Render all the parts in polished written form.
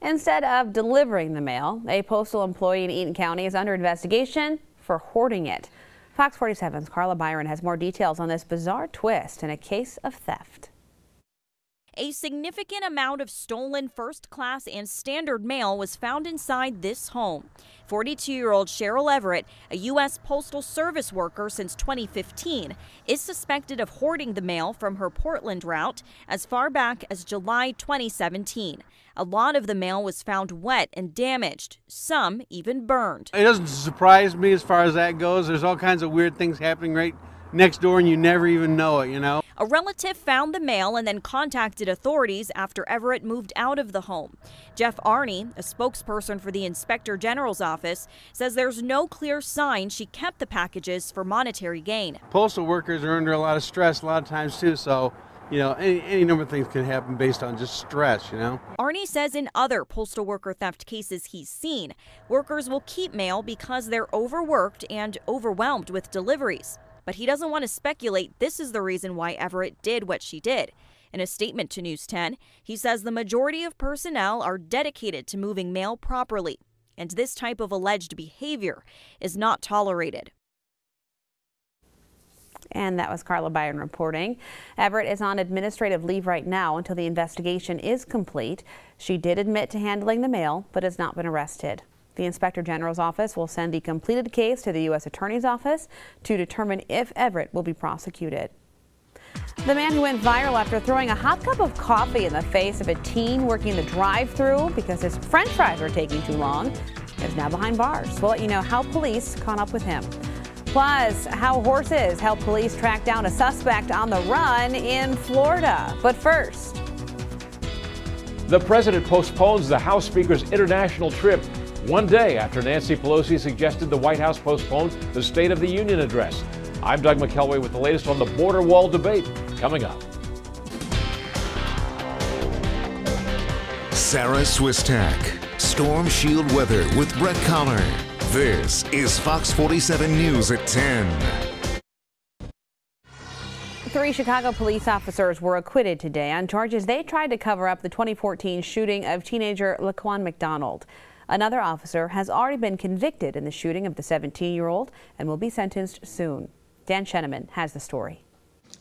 instead of delivering the mail. A postal employee in Eaton County is under investigation for hoarding it. Fox 47's Carla Byron has more details on this bizarre twist in a case of theft. A significant amount of stolen first-class and standard mail was found inside this home. 42-year-old Cheryl Everett, a U.S. Postal Service worker since 2015, is suspected of hoarding the mail from her Portland route as far back as July 2017. A lot of the mail was found wet and damaged, some even burned. It doesn't surprise me as far as that goes. There's all kinds of weird things happening right next door and you never even know it, you know. A relative found the mail and then contacted authorities after Everett moved out of the home. Jeff Arney, a spokesperson for the Inspector General's office, says there's no clear sign she kept the packages for monetary gain. Postal workers are under a lot of stress a lot of times too, so you know, any number of things can happen based on just stress, you know. Arney says in other postal worker theft cases he's seen, workers will keep mail because they're overworked and overwhelmed with deliveries. But he doesn't want to speculate this is the reason why Everett did what she did. In a statement to News 10, he says the majority of personnel are dedicated to moving mail properly, and this type of alleged behavior is not tolerated. And that was Carla Byron reporting. Everett is on administrative leave right now until the investigation is complete. She did admit to handling the mail, but has not been arrested. The Inspector General's office will send the completed case to the U.S. Attorney's office to determine if Everett will be prosecuted. The man who went viral after throwing a hot cup of coffee in the face of a teen working the drive-thru because his French fries were taking too long is now behind bars. We'll let you know how police caught up with him. Plus, how horses help police track down a suspect on the run in Florida. But first, the president postpones the House Speaker's international trip one day after Nancy Pelosi suggested the White House postpone the State of the Union address. I'm Doug McKelway with the latest on the border wall debate coming up. Sarah Swistak, Storm Shield Weather with Brett Collar. This is Fox 47 News at 10. 3 Chicago police officers were acquitted today on charges they tried to cover up the 2014 shooting of teenager Laquan McDonald. Another officer has already been convicted in the shooting of the 17-year-old and will be sentenced soon. Dan Sheneman has the story.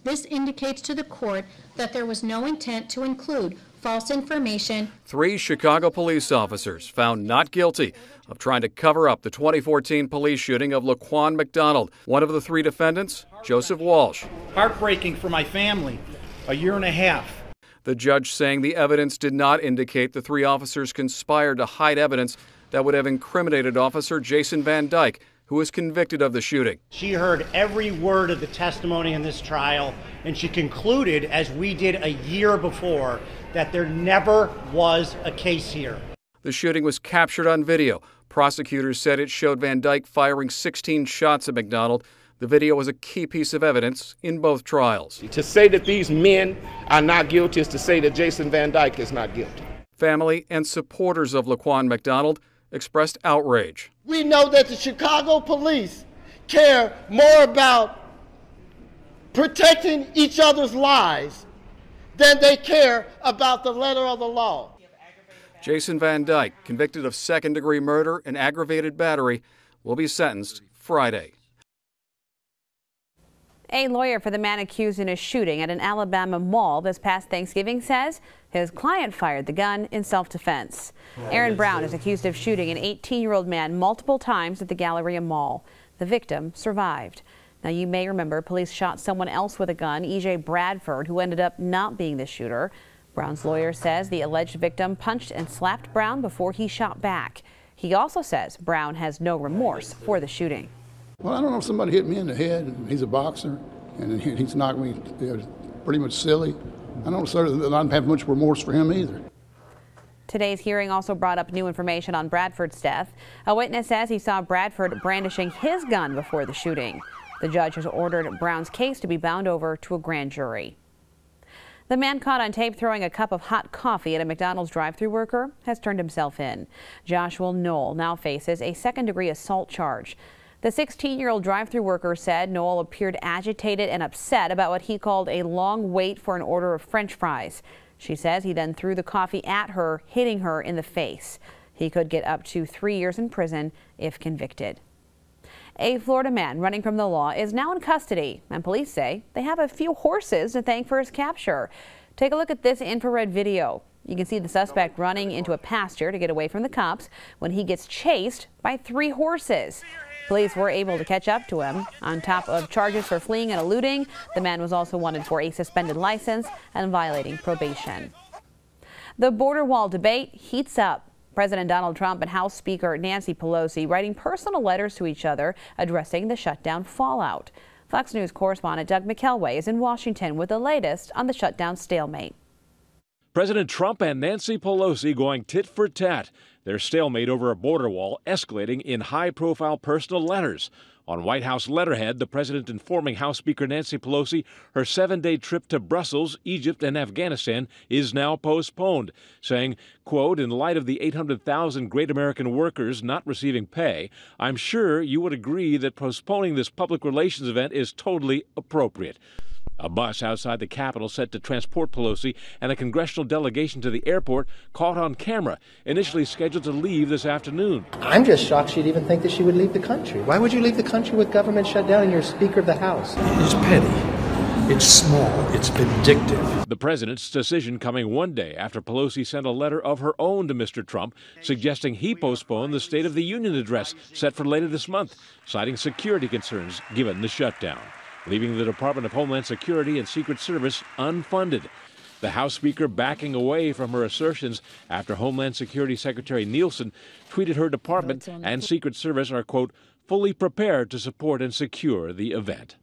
This indicates to the court that there was no intent to include false information. 3 Chicago police officers found not guilty of trying to cover up the 2014 police shooting of Laquan McDonald. One of the 3 defendants, Joseph Walsh. Heartbreaking for my family. A year and a half. The judge saying the evidence did not indicate the 3 officers conspired to hide evidence that would have incriminated Officer Jason Van Dyke, who was convicted of the shooting. She heard every word of the testimony in this trial, and she concluded, as we did a year before, that there never was a case here. The shooting was captured on video. Prosecutors said it showed Van Dyke firing 16 shots at McDonald. The video was a key piece of evidence in both trials. To say that these men are not guilty is to say that Jason Van Dyke is not guilty. Family and supporters of Laquan McDonald expressed outrage. We know that the Chicago police care more about protecting each other's lives than they care about the letter of the law. Jason Van Dyke, convicted of second-degree murder and aggravated battery, will be sentenced Friday. A lawyer for the man accused in a shooting at an Alabama mall this past Thanksgiving says his client fired the gun in self-defense. Aaron Brown is accused of shooting an 18-year-old man multiple times at the Galleria Mall. The victim survived. Now, you may remember police shot someone else with a gun, E.J. Bradford, who ended up not being the shooter. Brown's lawyer says the alleged victim punched and slapped Brown before he shot back. He also says Brown has no remorse for the shooting. Well, I don't know if somebody hit me in the head, and he's a boxer, and he's knocked me pretty much silly. I don't have much remorse for him either. Today's hearing also brought up new information on Bradford's death. A witness says he saw Bradford brandishing his gun before the shooting. The judge has ordered Brown's case to be bound over to a grand jury. The man caught on tape throwing a cup of hot coffee at a McDonald's drive-thru worker has turned himself in. Joshua Knoll now faces a second-degree assault charge. The 16-year-old drive-thru worker said Knoll appeared agitated and upset about what he called a long wait for an order of French fries. She says he then threw the coffee at her, hitting her in the face. He could get up to 3 years in prison if convicted. A Florida man running from the law is now in custody, and police say they have a few horses to thank for his capture. Take a look at this infrared video. You can see the suspect running into a pasture to get away from the cops when he gets chased by 3 horses. Police were able to catch up to him. On top of charges for fleeing and eluding, the man was also wanted for a suspended license and violating probation. The border wall debate heats up. President Donald Trump and House Speaker Nancy Pelosi writing personal letters to each other addressing the shutdown fallout. Fox News correspondent Doug McKelway is in Washington with the latest on the shutdown stalemate. President Trump and Nancy Pelosi going tit for tat. Their stalemate over a border wall escalating in high-profile personal letters. On White House letterhead, the president informing House Speaker Nancy Pelosi her 7-day trip to Brussels, Egypt, and Afghanistan is now postponed, saying, quote, in light of the 800,000 great American workers not receiving pay, I'm sure you would agree that postponing this public relations event is totally appropriate. A bus outside the Capitol set to transport Pelosi and a congressional delegation to the airport caught on camera, initially scheduled to leave this afternoon. I'm just shocked she'd even think that she would leave the country. Why would you leave the country with government shut down and you're Speaker of the House? It's petty. It's small. It's vindictive. The president's decision coming one day after Pelosi sent a letter of her own to Mr. Trump suggesting he postpone the State of the Union address set for later this month, citing security concerns given the shutdown, leaving the Department of Homeland Security and Secret Service unfunded. The House Speaker backing away from her assertions after Homeland Security Secretary Nielsen tweeted her department and Secret Service are, quote, fully prepared to support and secure the event.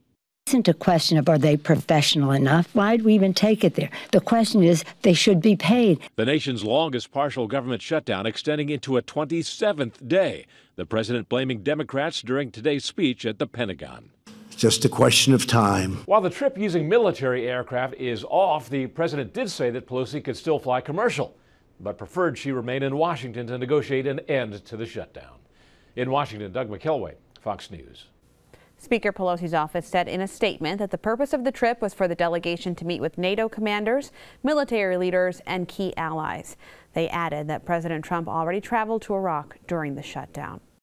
It isn't a question of are they professional enough? Why'd we even take it there? The question is they should be paid. The nation's longest partial government shutdown extending into a 27th day. The president blaming Democrats during today's speech at the Pentagon. Just a question of time. While the trip using military aircraft is off, the president did say that Pelosi could still fly commercial, but preferred she remain in Washington to negotiate an end to the shutdown. In Washington, Doug McKelway, Fox News. Speaker Pelosi's office said in a statement that the purpose of the trip was for the delegation to meet with NATO commanders, military leaders, and key allies. They added that President Trump already traveled to Iraq during the shutdown.